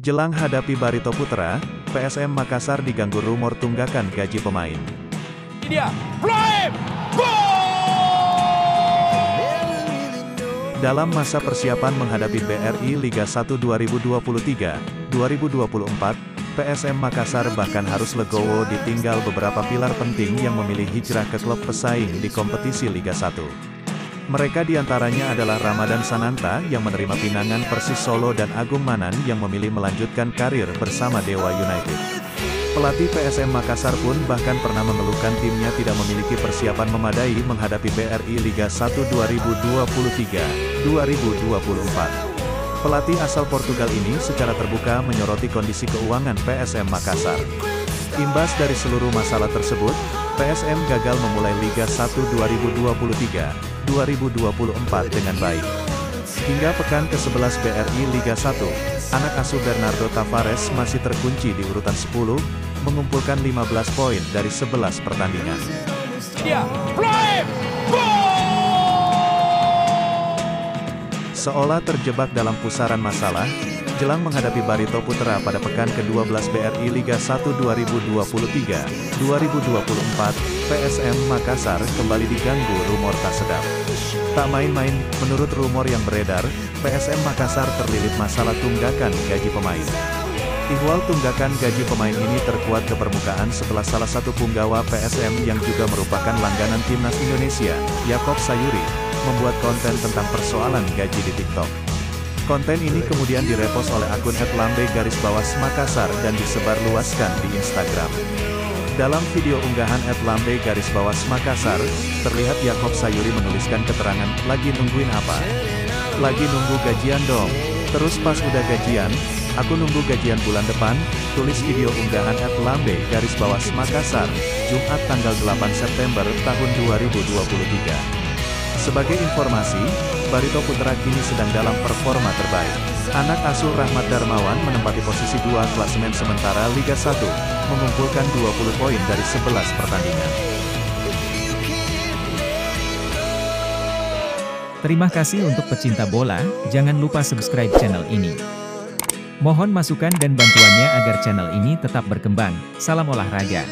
Jelang hadapi Barito Putra, PSM Makassar diganggu rumor tunggakan gaji pemain. Dia, Flaim! Dalam masa persiapan menghadapi BRI Liga 1 2023-2024, PSM Makassar bahkan harus legowo ditinggal beberapa pilar penting yang memilih hijrah ke klub pesaing di kompetisi Liga 1. Mereka diantaranya adalah Ramadan Sananta yang menerima pinangan Persis Solo dan Agung Manan yang memilih melanjutkan karir bersama Dewa United. Pelatih PSM Makassar pun bahkan pernah mengeluhkan timnya tidak memiliki persiapan memadai menghadapi BRI Liga 1 2023-2024. Pelatih asal Portugal ini secara terbuka menyoroti kondisi keuangan PSM Makassar. Imbas dari seluruh masalah tersebut, PSM gagal memulai Liga 1 2023-2024 dengan baik. Hingga pekan ke-11 BRI Liga 1, anak asuh Bernardo Tavares masih terkunci di urutan 10, mengumpulkan 15 poin dari 11 pertandingan. Dia, Flaim! Seolah terjebak dalam pusaran masalah, jelang menghadapi Barito Putra pada pekan ke-12 BRI Liga 1 2023-2024, PSM Makassar kembali diganggu rumor tak sedap. Tak main-main, menurut rumor yang beredar, PSM Makassar terlilit masalah tunggakan gaji pemain. Ihwal tunggakan gaji pemain ini terkuat ke permukaan setelah salah satu punggawa PSM yang juga merupakan langganan Timnas Indonesia, Yakob Sayuri, membuat konten tentang persoalan gaji di TikTok. Konten ini kemudian direpost oleh akun @lambe_makassar dan disebarluaskan di Instagram. Dalam video unggahan @lambe_makassar, terlihat Yakob Sayuri menuliskan keterangan, "Lagi nungguin apa? Lagi nunggu gajian dong. Terus pas udah gajian, aku nunggu gajian bulan depan," tulis video unggahan @lambe_makassar, Jumat tanggal 8 September tahun 2023. Sebagai informasi, Barito Putra kini sedang dalam performa terbaik. Anak asuh Rahmat Darmawan menempati posisi 2 klasemen sementara Liga 1, mengumpulkan 20 poin dari 11 pertandingan. Terima kasih untuk pecinta bola, jangan lupa subscribe channel ini. Mohon masukan dan bantuannya agar channel ini tetap berkembang. Salam olahraga.